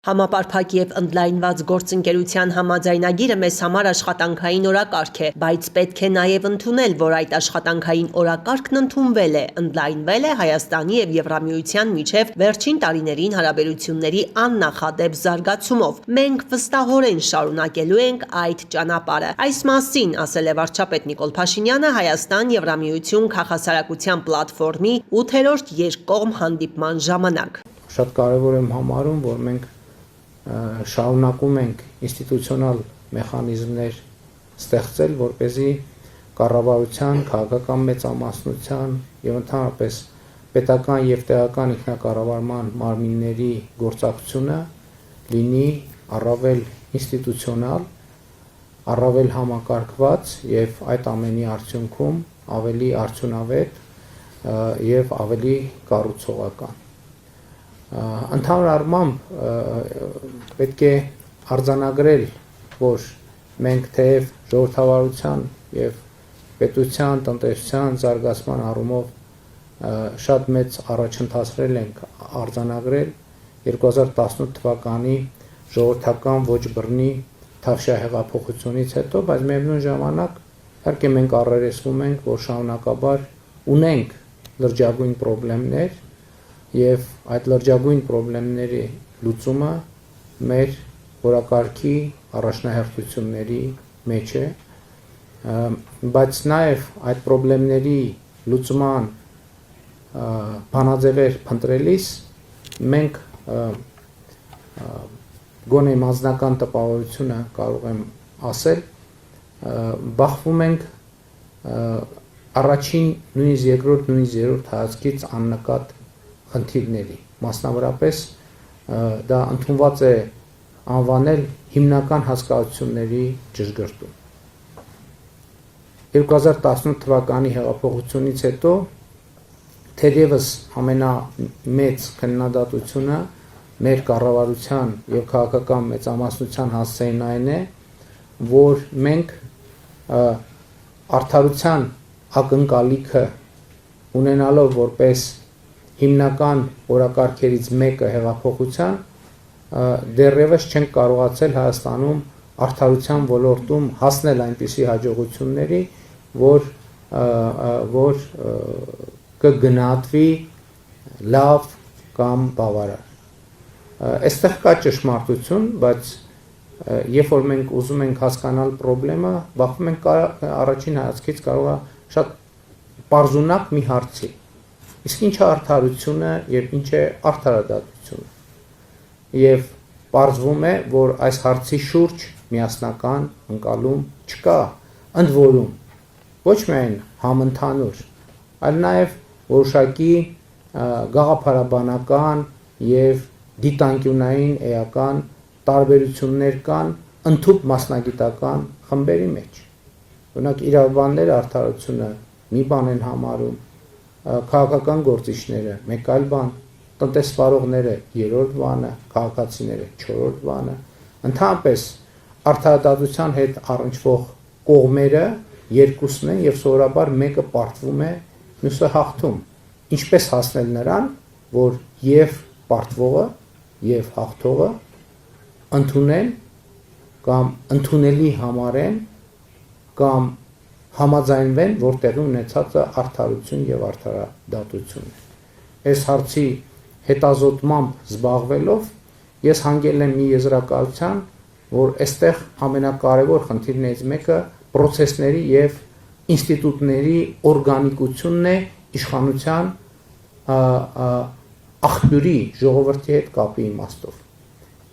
Համապարփակ եւ ընդլայնված գործընկերության համաձայնագիրը մեզ համար աշխատանքային օրակարգ է, բայց պետք է նաեւ ընդունել, որ այդ աշխատանքային օրակարգն ընդունվել է, ընդլայնվել է Հայաստանի եւ Եվրամիության միջև վերջին տարիներին հարաբերությունների աննախադեպ զարգացումով։ Մենք վստահորեն շարունակելու ենք այդ ճանապարհը։ Այս մասին ասել է վարչապետ Նիկոլ Փաշինյանը Հայաստան-Եվրամիություն քաղաքասարակության պլատֆորմի 8-րդ երկկողմ հանդիպման ժամանակ։ Շատ կարևոր եմ համարում, որ մենք շարունակում ենք ինստիտուցիոնալ մեխանիզմներ ստեղծել, որպեսզի կառավարության, քաղաքական մեծամասնության եւ ընդհանրապես պետական եւ տեղական ինքնակառավարման մարմինների գործակցությունը լինի առավել ինստիտուցիոնալ, առավել համակարգված եւ այդ ամենի արդյունքում ավելի արդյունավետ եւ ավելի կառուցողական։ Ընդհանուր առմամբ պետք է արձանագրել, որ մենք թեև ժողովրդավարության եւ պետության, տնտեսության զարգացման առումով շատ մեծ առաջընթացներ ենք արձանագրել 2018 թվականի ժողովրդական ոչ բռնի Թավշյա հեղափոխությունից հետո, բայց միևնույն ժամանակ իհարկե մենք առերեսվում ենք, որ շարունակաբար ունենք լրջագույն խնդիրներ եւ այդ լրջագույն խնդիրների լուծումը մեր օրակարգի առաջնահերթությունների մեջ է, բայց նաեւ այդ խնդիրների լուծման բանաձևեր փնտրելիս մենք գոնե մասնական տպավորությունը կարող եմ ասել, բախվում ենք առաջին, նույնիսկ երկրորդ, նույնիսկ երրորդ հայացքից աննկատ խնդիրների, մասնավորապես դա ընդունված է անվանել հիմնական հասկացությունների ճշգրտում։ 2018 թվականի հեղափոխությունից հետո թերևս ամենամեծ քննադատությունը մեր կառավարության եւ քաղաքական մեծամասնության հասցեին այն է, որ մենք արդարության ակնկալիքը ունենալով որպես հիմնական օրակարգերից մեկը հեղափոխության դեռևս չենք կարողացել Հայաստանում արդարության ոլորտում հասնել այնպիսի հաջողությունների, որ կգնահատվի լավ կամ բավարար։ Այստեղ կա ճշմարտություն, բայց երբ որ մենք ուզում ենք հասկանալ խնդրեմը, բախվում ենք առաջին հայացքից կարող է շատ պարզունակ մի հարցի։ Իսկ ինչ է արդարությունը եւ ինչ է արդարադատությունը։ Եվ պարզվում է, որ այս հարցի շուրջ միասնական ընկալում չկա, ընդ որում ոչ միայն համընդհանուր, այլ նաեւ որոշակի գաղափարաբանական եւ դիտանկյունային էական տարբերություններ կան ընդհանուր մասնագիտական խմբերի մեջ։ Օրինակ իրավաբանները արդարությունը մի բան են համարում, քաղաքական գործիչները մեկ այլ բան, տնտեսվարողները երրորդ բանը, քաղաքացիները չորրորդ բանը, ընդհանրապես արդարադատության հետ առնչվող կողմերը երկուսն են եւ սովորաբար մեկը պարտվում է, մյուսը հաղթում։ Ինչպես հասնել նրան, որ եւ պարտվողը եւ հաղթողը ընդունեն կամ ընդունելի համարեն կամ համաձայնվեն, որ տեղի ունեցածը արդարություն եւ արդարադատություն է։ Այս հարցի հետազոտմամբ զբաղվելով ես հանգել եմ մի եզրակացության, որ այստեղ ամենակարևոր խնդիրներից մեկը process-ների եւ ինստիտուտների օրգանիկությունն է իշխանության աղբյուրի ժողովրդի հետ կապի իմաստով։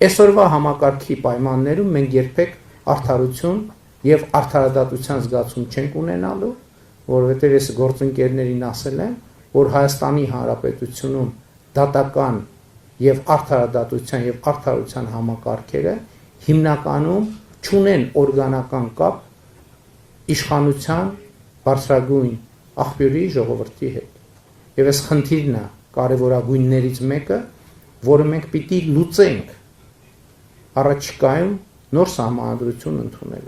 Այսօրվա համակարգի պայմաններում մենք երբեք արդարություն եւ արդարադատության զգացում չենք ունենալու, որովհետեւ ես գործընկերներին ասել եմ, որ Հայաստանի Հանրապետությունում դատական եւ արդարադատության եւ արդարության համակարգերը հիմնականում չունեն օրգանական կապ իշխանության բարձրագույն աղբյուրի ժողովրդի հետ։ Եվ այս խնդիրն է կարևորագույններից մեկը, որը մենք պիտի լուծենք առաջիկայում նոր սահմանադրություն ընդունելով։